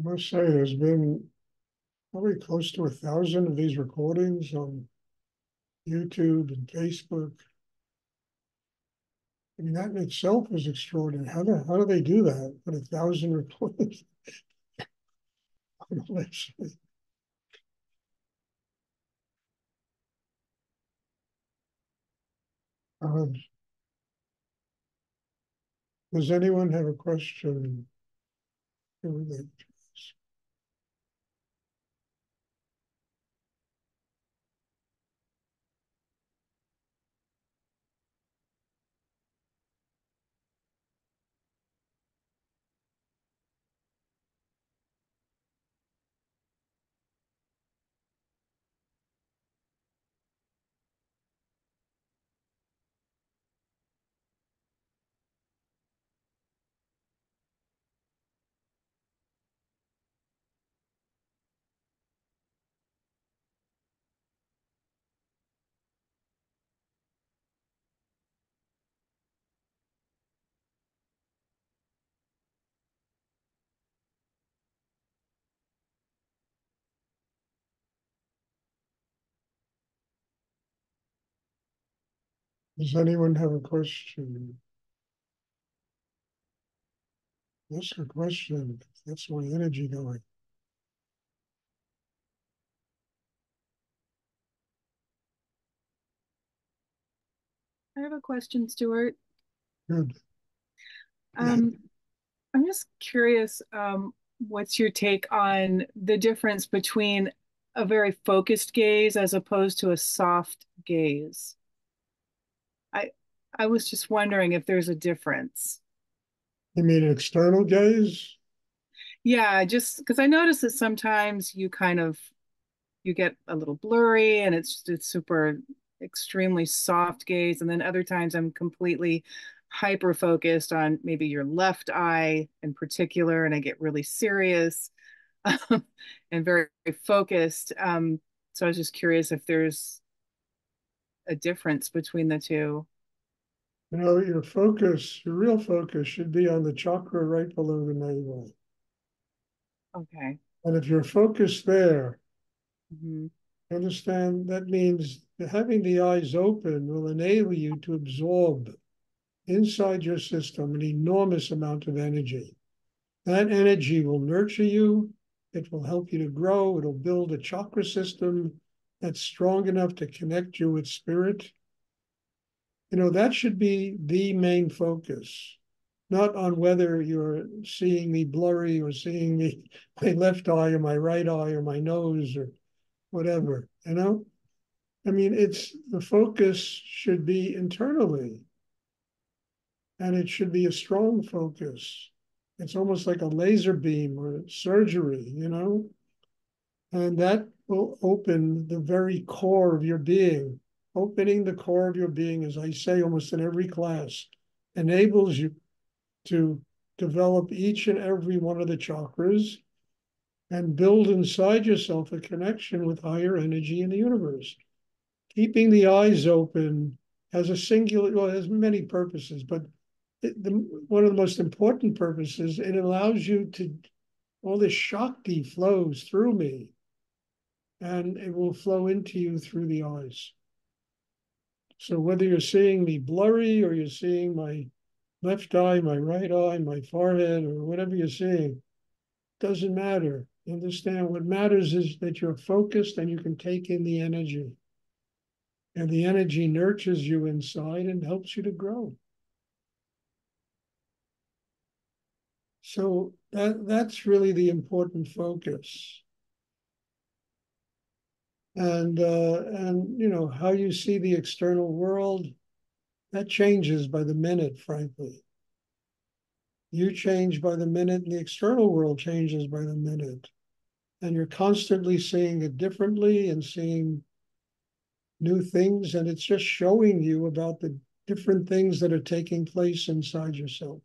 I must say, there's been probably close to 1,000 of these recordings on YouTube and Facebook. I mean, that in itself is extraordinary. How do they do that? Put 1,000 recordings on a website. Um, does anyone have a question related to this? Does anyone have a question? Ask a question. That's my energy going. I have a question, Stuart. Good. Yeah. Um, I'm just curious, what's your take on the difference between a very focused gaze as opposed to a soft gaze? I I was just wondering if there's a difference. You mean external gaze? Yeah, just because I notice that sometimes you get a little blurry and it's super extremely soft gaze, and then other times I'm completely hyper focused on maybe your left eye in particular, and I get really serious and very, very focused. So I was just curious if there's a difference between the two. Your focus, your real focus should be on the chakra right below the navel. Okay. And if you're focused there, Hmm. understand that means having the eyes open will enable you to absorb inside your system an enormous amount of energy. That energy will nurture you. It will help you to grow. It'll build a chakra system that's strong enough to connect you with spirit. That should be the main focus, not on whether you're seeing me blurry or seeing me my left eye or my right eye or my nose or whatever. I mean, it's the focus should be internally, and it should be a strong focus. It's almost like a laser beam or surgery. And that will open the very core of your being. Opening the core of your being, as I say almost in every class, enables you to develop each and every one of the chakras and build inside yourself a connection with higher energy in the universe. Keeping the eyes open has a singular, well, it has many purposes, but one of the most important purposes, it allows you to, all this Shakti flows through me and it will flow into you through the eyes. So whether you're seeing me blurry or you're seeing my left eye, my right eye, my forehead, or whatever you're seeing, doesn't matter. Understand what matters is that you're focused and you can take in the energy. And the energy nurtures you inside and helps you to grow. So that's really the important focus. And how you see the external world, that changes by the minute, frankly. You change by the minute, and the external world changes by the minute. And you're constantly seeing it differently and seeing new things, and it's just showing you about the different things that are taking place inside yourself.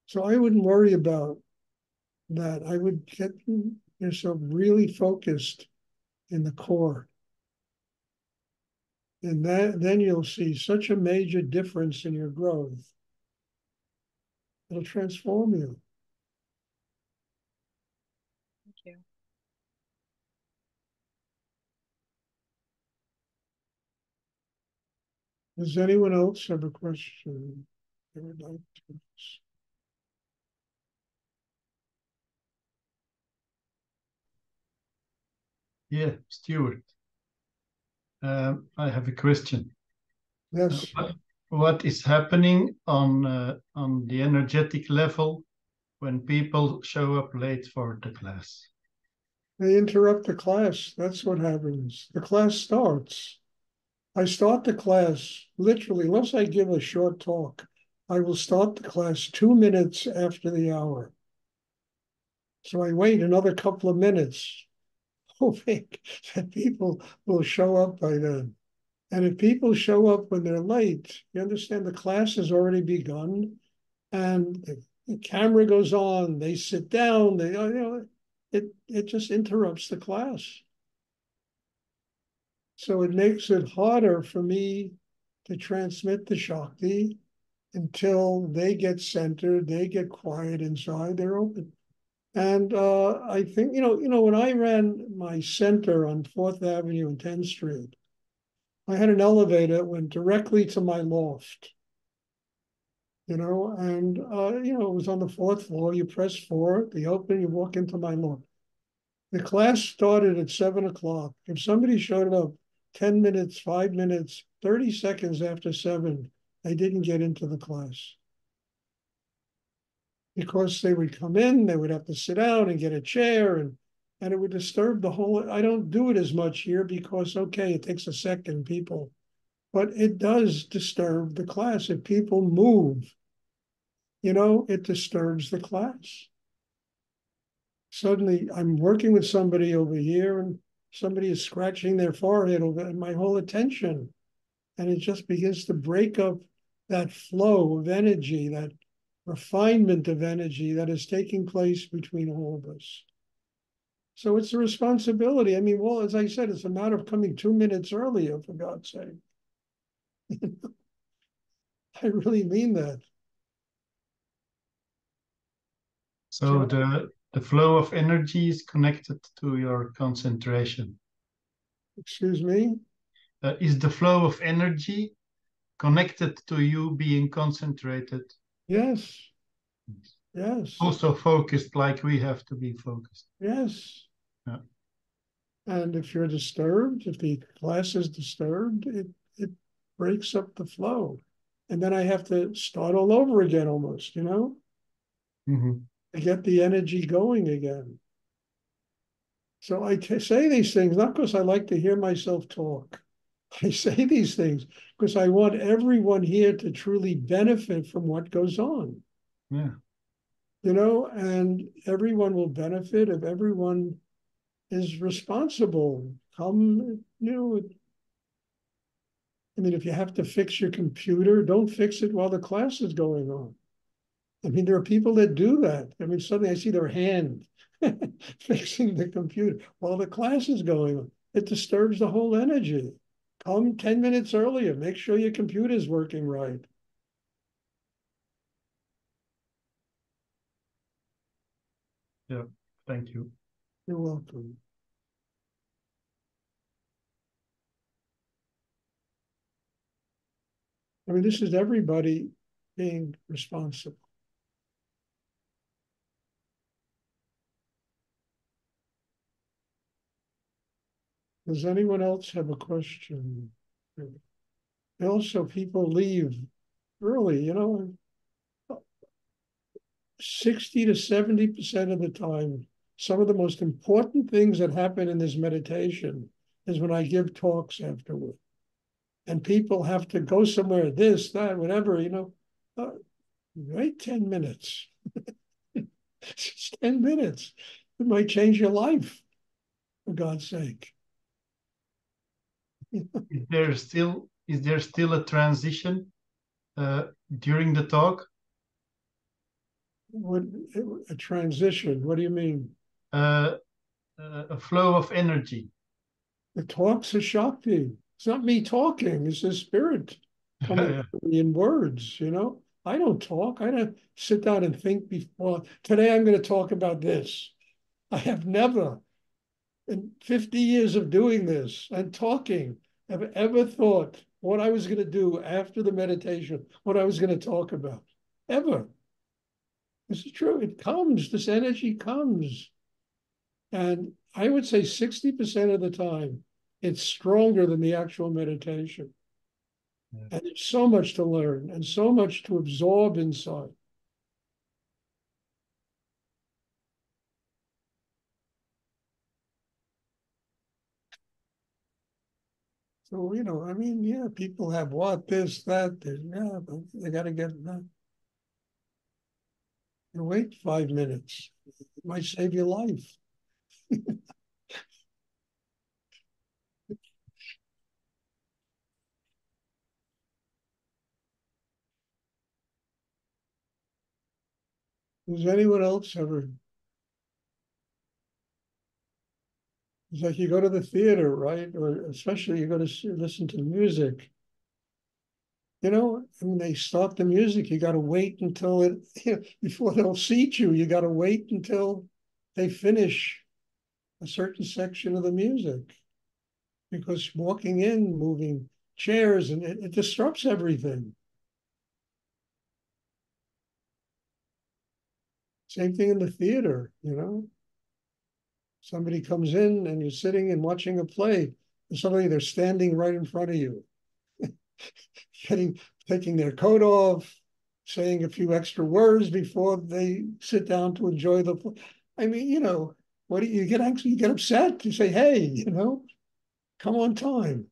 So I wouldn't worry about that. I would get yourself really focused in the core. And then you'll see such a major difference in your growth. It'll transform you. Thank you. Does anyone else have a question they would like to ask? Yeah, Stuart. I have a question. Yes. What is happening on the energetic level when people show up late for the class? They interrupt the class. That's what happens. The class starts. I start the class literally, unless I give a short talk, I will start the class 2 minutes after the hour. So I wait another couple of minutes, hoping that people will show up by then. And if people show up when they're late, you understand the class has already begun, and the camera goes on. They sit down. It just interrupts the class. So it makes it harder for me to transmit the Shakti until they get centered, they get quiet inside, they're open. And I think, when I ran my center on 4th Avenue and 10th Street, I had an elevator that went directly to my loft, and, it was on the 4th floor. You press 4, the open, you walk into my loft. The class started at 7 o'clock. If somebody showed up 10 minutes, 5 minutes, 30 seconds after 7, they didn't get into the class. Because they would come in, they would have to sit down and get a chair, and it would disturb the whole. I don't do it as much here because, okay, it takes a second, people, but it does disturb the class. If people move, it disturbs the class. Suddenly, I'm working with somebody over here, and somebody is scratching their forehead over, and my whole attention, and it just begins to break up that flow of energy, that refinement of energy that is taking place between all of us. So it's a responsibility. I mean, well, as I said, it's a matter of coming 2 minutes earlier, for God's sake. I really mean that. So the flow of energy is connected to your concentration. Excuse me? Is the flow of energy connected to you being concentrated? Yes. Yes. Also focused like we have to be focused. Yes. Yeah. And if you're disturbed, if the class is disturbed, it breaks up the flow. And then I have to start all over again almost, Mm-hmm. to get the energy going again. So I say these things not because I like to hear myself talk. I say these things because I want everyone here to truly benefit from what goes on. Yeah. And everyone will benefit if everyone is responsible. If you have to fix your computer, don't fix it while the class is going on. There are people that do that. Suddenly I see their hand fixing the computer while the class is going on. It disturbs the whole energy. Come 10 minutes earlier. Make sure your computer is working right. Yeah. Thank you. You're welcome. This is everybody being responsible. Does anyone else have a question? Also, people leave early, 60 to 70% of the time, some of the most important things that happen in this meditation is when I give talks afterward. And people have to go somewhere, this, that, whatever, wait 10 minutes. It's 10 minutes. It might change your life, for God's sake. Is there still a transition during the talk? What a transition? What do you mean? A flow of energy. The talks are Shakti. It's not me talking. It's the spirit coming in words. I don't talk. I don't sit down and think before. Today I'm going to talk about this. I have never, in 50 years of doing this and talking, have ever thought what I was going to do after the meditation, what I was going to talk about. Ever. This is true. It comes. This energy comes. And I would say 60% of the time, it's stronger than the actual meditation. Yeah. And there's so much to learn and so much to absorb inside. So, I mean, yeah, people have what, this, that, yeah, but they got to get that. You wait 5 minutes. It might save your life. Does anyone else ever? It's like you go to the theater, right? Or especially you go to listen to music. When they start the music, you got to wait until before they'll seat you. You got to wait until they finish a certain section of the music, because walking in, moving chairs, and it disrupts everything. Same thing in the theater, Somebody comes in and you're sitting and watching a play, and suddenly they're standing right in front of you, taking their coat off, saying a few extra words before they sit down to enjoy the play. I mean, what do you get angry? You get upset. You say, hey, come on time.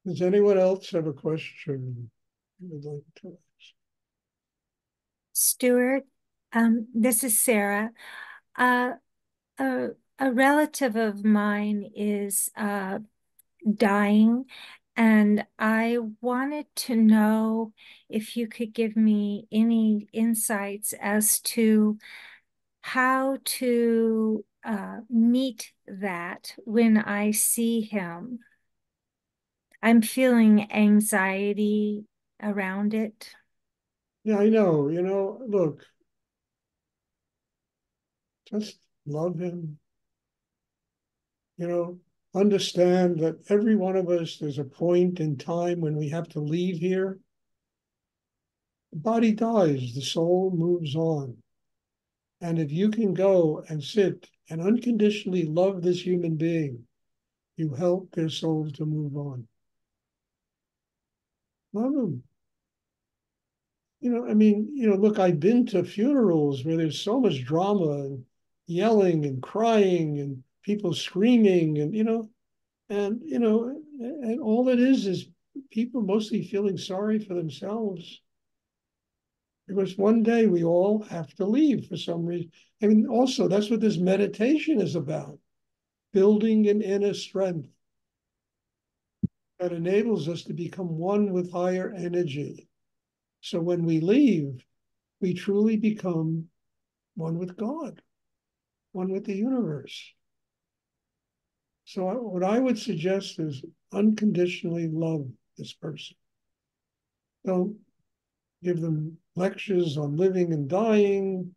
Does anyone else have a question you would like to ask? Stuart, this is Sarah. Uh, a, a relative of mine is dying, and I wanted to know if you could give me any insights as to how to meet that when I see him. I'm feeling anxiety around it. Yeah, I know. Look, just love him. Understand that every one of us, there's a point in time when we have to leave here. The body dies, the soul moves on. And if you can go and sit and unconditionally love this human being, you help their soul to move on. Love them. Look, I've been to funerals where there's so much drama and yelling and crying and people screaming and all it is people mostly feeling sorry for themselves. Because one day we all have to leave for some reason. I mean, also, that's what this meditation is about, building an inner strength that enables us to become one with higher energy. So when we leave, we truly become one with God, one with the universe. So what I would suggest is unconditionally love this person. Don't give them lectures on living and dying.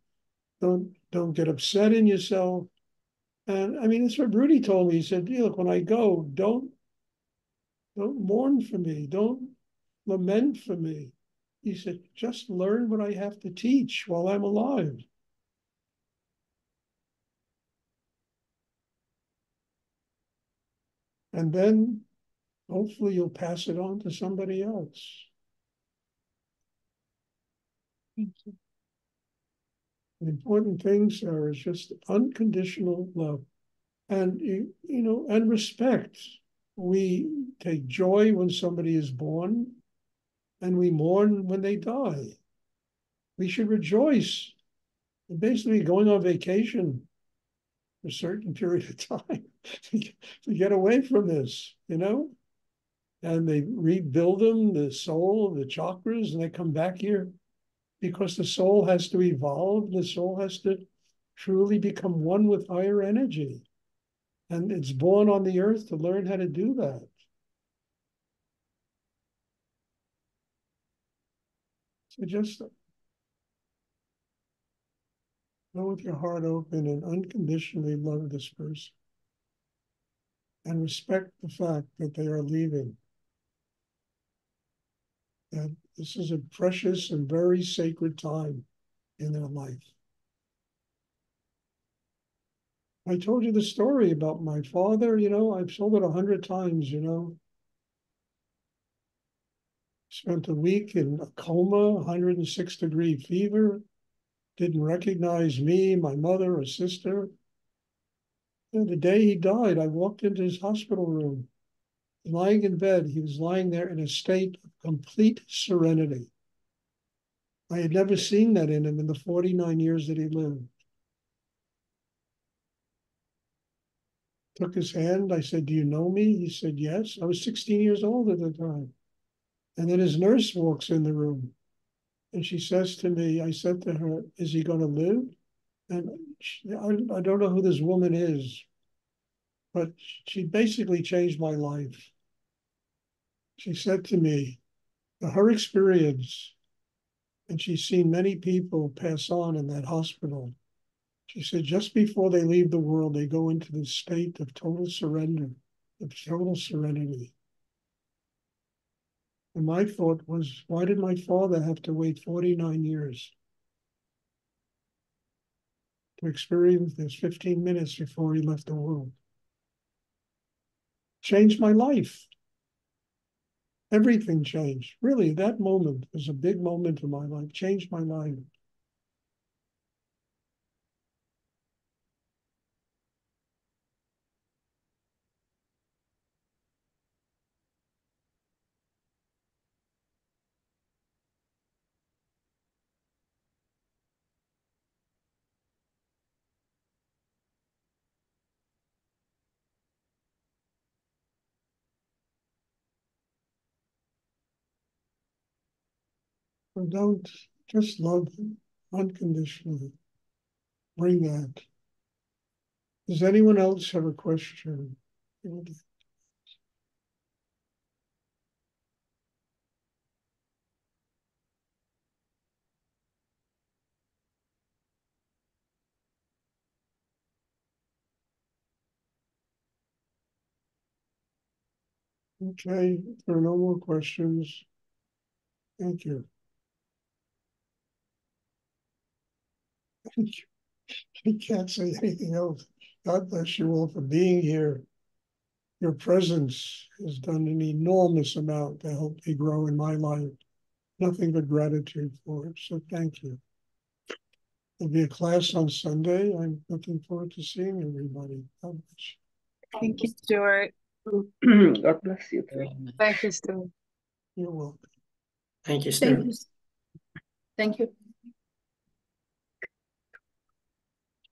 Don't get upset in yourself. And I mean, that's what Rudy told me. He said, look, when I go, don't mourn for me. Don't lament for me. He said, just learn what I have to teach while I'm alive. And then hopefully you'll pass it on to somebody else. Thank you. The important things are is just unconditional love and, and respect. We take joy when somebody is born and we mourn when they die. We should rejoice. And basically going on vacation for a certain period of time to get away from this, and they rebuild them, the soul, the chakras, and they come back here because the soul has to evolve. The soul has to truly become one with higher energy. And it's born on the earth to learn how to do that. So just go with your heart open and unconditionally love this person. And respect the fact that they are leaving. And this is a precious and very sacred time in their life. I told you the story about my father, I've told it 100 times, Spent a week in a coma, 106-degree fever, didn't recognize me, my mother or sister. And the day he died, I walked into his hospital room, lying in bed. He was lying there in a state of complete serenity. I had never seen that in him in the 49 years that he lived. Took his hand. I said, "Do you know me?" He said, "Yes." I was 16 years old at the time. And then his nurse walks in the room. And she says to me, I said to her, "Is he going to live?" And I don't know who this woman is, but she basically changed my life. She said to me, her experience, and she's seen many people pass on in that hospital. She said, just before they leave the world, they go into this state of total surrender, of total serenity. And my thought was, why did my father have to wait 49 years to experience this 15 minutes before he left the world? Changed my life. Everything changed. Really, that moment was a big moment in my life, changed my life. So don't just love unconditionally. Bring that. Does anyone else have a question? Okay, if there are no more questions, thank you. Thank you. I can't say anything else. God bless you all for being here. Your presence has done an enormous amount to help me grow in my life. Nothing but gratitude for it. So thank you. There'll be a class on Sunday. I'm looking forward to seeing everybody. God bless you. Thank you, Stuart. God bless you too. Thank you, Stuart. You're welcome. Thank you, Stuart. Thank you.